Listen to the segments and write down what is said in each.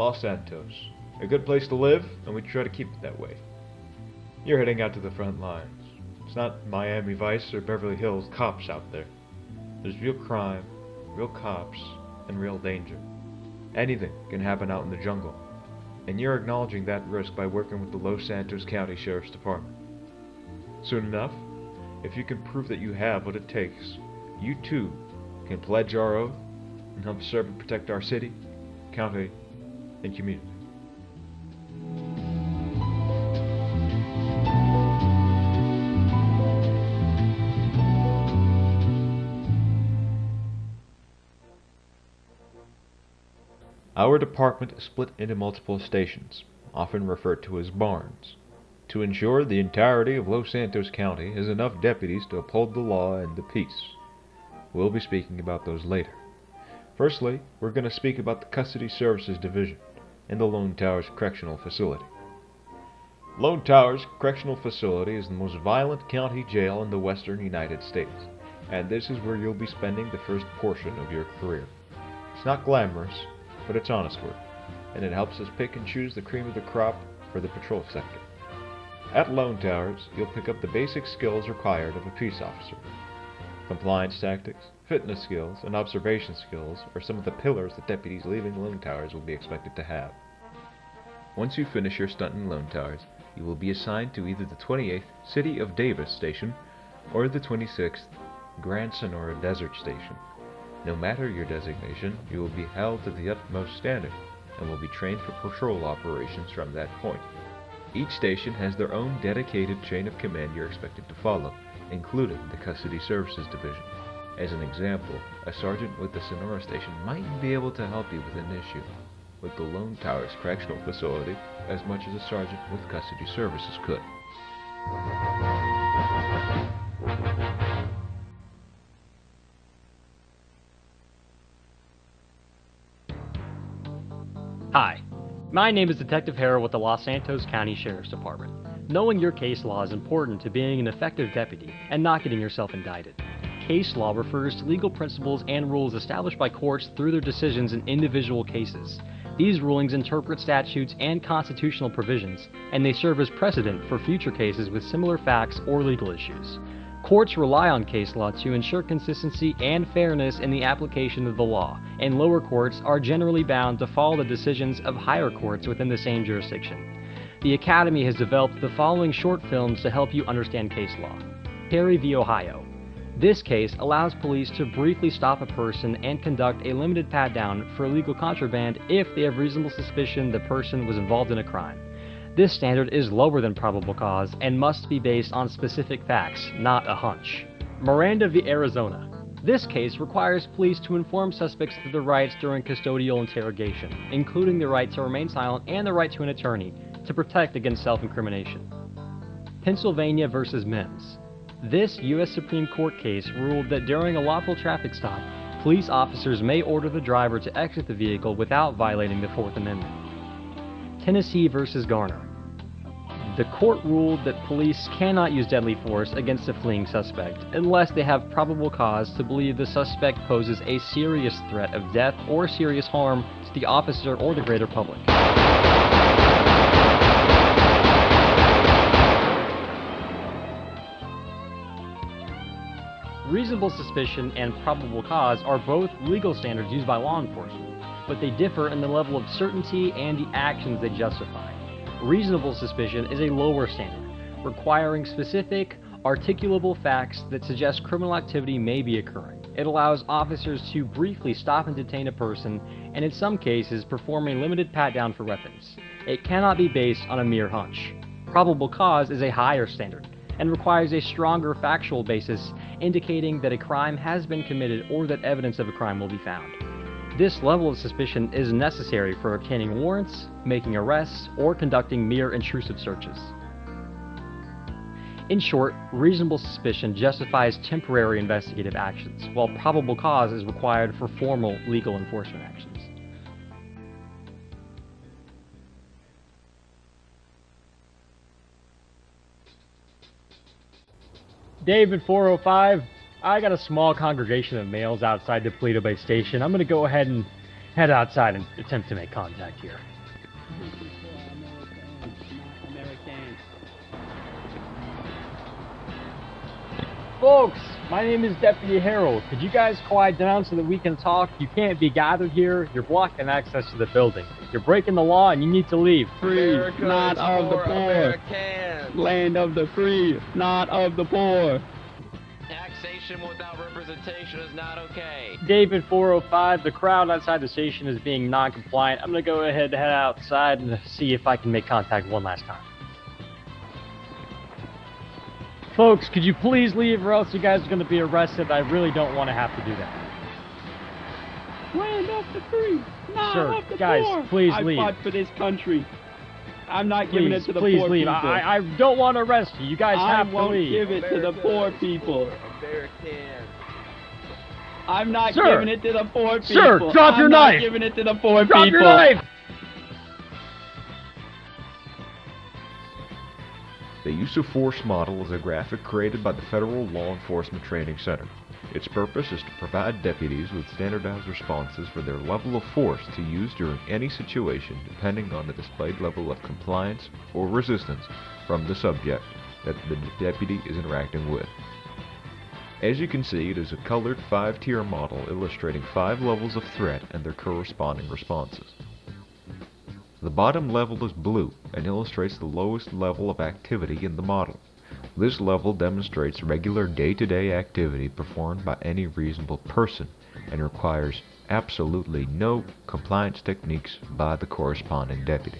Los Santos. A good place to live, and we try to keep it that way. You're heading out to the front lines. It's not Miami Vice or Beverly Hills cops out there. There's real crime, real cops, and real danger. Anything can happen out in the jungle, and you're acknowledging that risk by working with the Los Santos County Sheriff's Department. Soon enough, if you can prove that you have what it takes, you too can pledge our oath and help serve and protect our city, county, and community. Our department is split into multiple stations, often referred to as barns. To ensure the entirety of Los Santos County has enough deputies to uphold the law and the peace. We'll be speaking about those later. Firstly, we're going to speak about the Custody Services Division and the Lone Towers Correctional Facility. Lone Towers Correctional Facility is the most violent county jail in the western United States, and this is where you'll be spending the first portion of your career. It's not glamorous, but it's honest work, and it helps us pick and choose the cream of the crop for the patrol sector. At Lone Towers, you'll pick up the basic skills required of a peace officer. Compliance tactics, fitness skills, and observation skills are some of the pillars that deputies leaving Lone Towers will be expected to have. Once you finish your stunt in Lone Towers, you will be assigned to either the 28th City of Davis Station or the 26th Grand Sonora Desert Station. No matter your designation, you will be held to the utmost standard and will be trained for patrol operations from that point. Each station has their own dedicated chain of command you're expected to follow, including the Custody Services Division. As an example, a sergeant with the Sonora Station might be able to help you with an issue with the Lone Towers Correctional Facility as much as a sergeant with Custody Services could. Hi, my name is Detective Harrell with the Los Santos County Sheriff's Department. Knowing your case law is important to being an effective deputy and not getting yourself indicted. Case law refers to legal principles and rules established by courts through their decisions in individual cases. These rulings interpret statutes and constitutional provisions, and they serve as precedent for future cases with similar facts or legal issues. Courts rely on case law to ensure consistency and fairness in the application of the law, and lower courts are generally bound to follow the decisions of higher courts within the same jurisdiction. The Academy has developed the following short films to help you understand case law. Perry v. Ohio. This case allows police to briefly stop a person and conduct a limited pat-down for illegal contraband if they have reasonable suspicion the person was involved in a crime. This standard is lower than probable cause and must be based on specific facts, not a hunch. Miranda v. Arizona. This case requires police to inform suspects of their rights during custodial interrogation, including the right to remain silent and the right to an attorney, to protect against self-incrimination. Pennsylvania v. Mims. This U.S. Supreme Court case ruled that during a lawful traffic stop, police officers may order the driver to exit the vehicle without violating the Fourth Amendment. Tennessee v. Garner. The court ruled that police cannot use deadly force against a fleeing suspect unless they have probable cause to believe the suspect poses a serious threat of death or serious harm to the officer or the greater public. Reasonable suspicion and probable cause are both legal standards used by law enforcement, but they differ in the level of certainty and the actions they justify. Reasonable suspicion is a lower standard, requiring specific, articulable facts that suggest criminal activity may be occurring. It allows officers to briefly stop and detain a person, and in some cases perform a limited pat-down for weapons. It cannot be based on a mere hunch. Probable cause is a higher standard, and requires a stronger factual basis indicating that a crime has been committed or that evidence of a crime will be found. This level of suspicion is necessary for obtaining warrants, making arrests, or conducting mere intrusive searches. In short, reasonable suspicion justifies temporary investigative actions, while probable cause is required for formal legal enforcement actions. David 405, I got a small congregation of males outside the Toledo Bay Station. I'm going to go ahead and head outside and attempt to make contact here. Folks, my name is Deputy Harold. Could you guys quiet down so that we can talk? You can't be gathered here. You're blocking access to the building. You're breaking the law and you need to leave. Free, America not is of the for poor. Americans. Land of the free, not of the poor. Taxation without representation is not okay. David 405, the crowd outside the station is being non-compliant. I'm going to go ahead and head outside and see if I can make contact one last time. Folks, could you please leave or else you guys are going to be arrested? I really don't want to have to do that. Land of the free, not Sir, of the guys, poor. please I leave. fought for this country. I'm not giving it to the Please poor leave. people. I don't want to arrest you. You guys have to won't leave. give it to the poor people. Americans. I'm not Sir. giving it to the poor people. Sir, drop your I'm not knife. giving it to the poor Drop people. your knife! The use of force model is a graphic created by the Federal Law Enforcement Training Center. Its purpose is to provide deputies with standardized responses for their level of force to use during any situation depending on the displayed level of compliance or resistance from the subject that the deputy is interacting with. As you can see, it is a colored 5-tier model illustrating 5 levels of threat and their corresponding responses. The bottom level is blue and illustrates the lowest level of activity in the model. This level demonstrates regular day-to-day activity performed by any reasonable person and requires absolutely no compliance techniques by the corresponding deputy.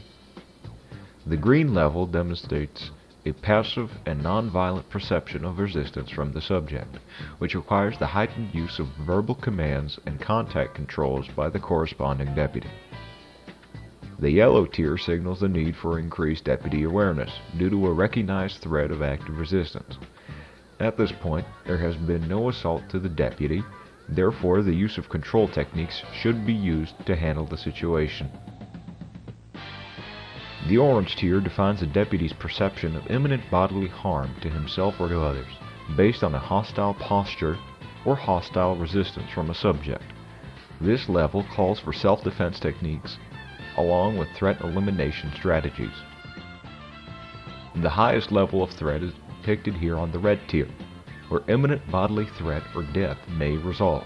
The green level demonstrates a passive and non-violent perception of resistance from the subject, which requires the heightened use of verbal commands and contact controls by the corresponding deputy. The yellow tier signals the need for increased deputy awareness due to a recognized threat of active resistance. At this point, there has been no assault to the deputy, therefore the use of control techniques should be used to handle the situation. The orange tier defines a deputy's perception of imminent bodily harm to himself or to others, based on a hostile posture or hostile resistance from a subject. This level calls for self-defense techniques along with threat elimination strategies. The highest level of threat is depicted here on the red tier, where imminent bodily threat or death may resolve.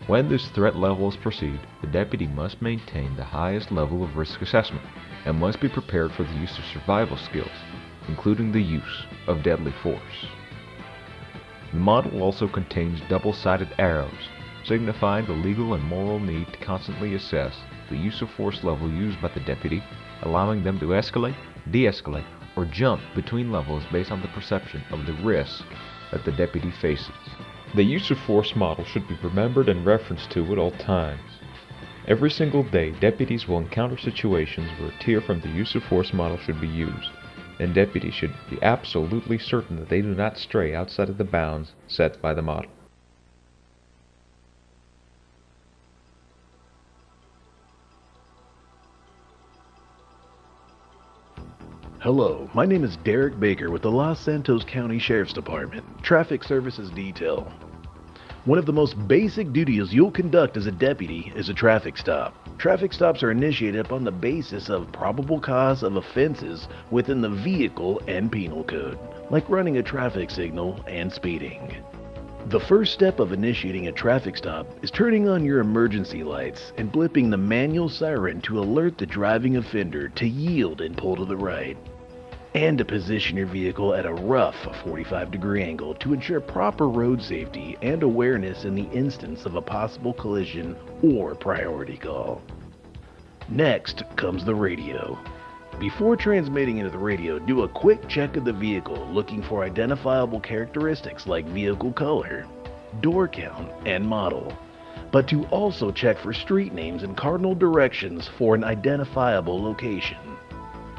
When this threat levels proceed, the deputy must maintain the highest level of risk assessment and must be prepared for the use of survival skills, including the use of deadly force. The model also contains double-sided arrows, signifying the legal and moral need to constantly assess the use of force level used by the deputy, allowing them to escalate, de-escalate, or jump between levels based on the perception of the risk that the deputy faces. The use of force model should be remembered and referenced to at all times. Every single day, deputies will encounter situations where a tier from the use of force model should be used, and deputies should be absolutely certain that they do not stray outside of the bounds set by the model. Hello, my name is Derek Baker with the Los Santos County Sheriff's Department, Traffic Services Detail. One of the most basic duties you'll conduct as a deputy is a traffic stop. Traffic stops are initiated upon the basis of probable cause of offenses within the vehicle and penal code, like running a traffic signal and speeding. The first step of initiating a traffic stop is turning on your emergency lights and blipping the manual siren to alert the driving offender to yield and pull to the right, and to position your vehicle at a rough 45-degree angle to ensure proper road safety and awareness in the instance of a possible collision or priority call. Next comes the radio. Before transmitting into the radio, do a quick check of the vehicle looking for identifiable characteristics like vehicle color, door count, and model, but to also check for street names and cardinal directions for an identifiable location.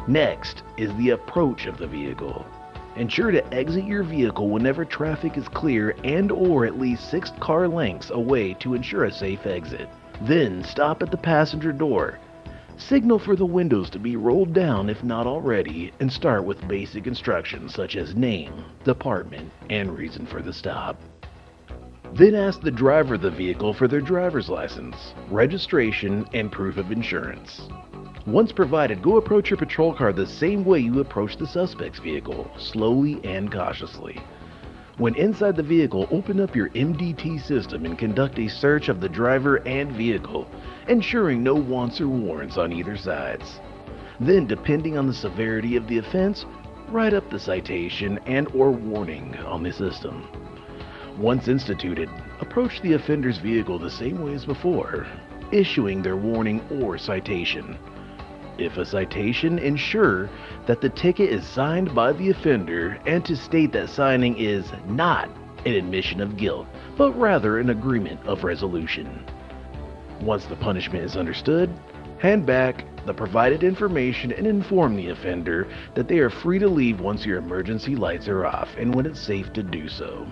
Next is the approach of the vehicle. Ensure to exit your vehicle whenever traffic is clear and or at least 6 car lengths away to ensure a safe exit. Then stop at the passenger door. Signal for the windows to be rolled down if not already, and start with basic instructions such as name, department, and reason for the stop. Then ask the driver of the vehicle for their driver's license, registration, and proof of insurance. Once provided, go approach your patrol car the same way you approach the suspect's vehicle, slowly and cautiously. When inside the vehicle, open up your MDT system and conduct a search of the driver and vehicle, ensuring no wants or warrants on either sides. Then, depending on the severity of the offense, write up the citation and or warning on the system. Once instituted, approach the offender's vehicle the same way as before, issuing their warning or citation. If a citation, ensure that the ticket is signed by the offender and to state that signing is not an admission of guilt, but rather an agreement of resolution. Once the punishment is understood, hand back the provided information and inform the offender that they are free to leave once your emergency lights are off and when it's safe to do so.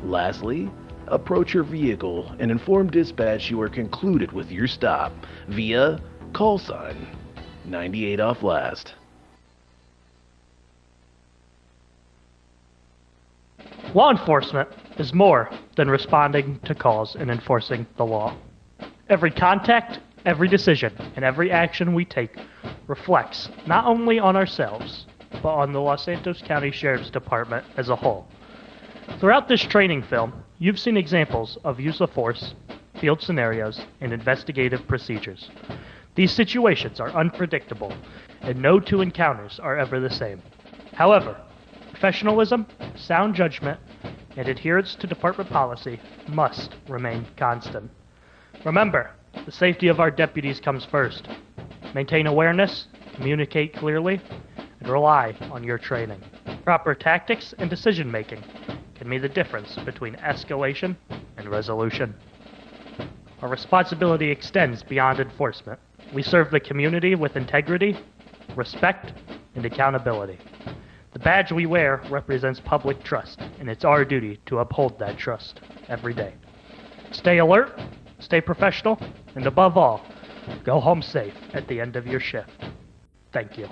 Lastly, approach your vehicle and inform dispatch you are concluded with your stop via call sign 98 off last. Law enforcement is more than responding to calls and enforcing the law. Every contact, every decision, and every action we take reflects not only on ourselves, but on the Los Santos County Sheriff's Department as a whole. Throughout this training film, you've seen examples of use of force, field scenarios, and investigative procedures. These situations are unpredictable, and no two encounters are ever the same. However, professionalism, sound judgment, and adherence to department policy must remain constant. Remember, the safety of our deputies comes first. Maintain awareness, communicate clearly, and rely on your training. Proper tactics and decision-making can be the difference between escalation and resolution. Our responsibility extends beyond enforcement. We serve the community with integrity, respect, and accountability. The badge we wear represents public trust, and it's our duty to uphold that trust every day. Stay alert, stay professional, and above all, go home safe at the end of your shift. Thank you.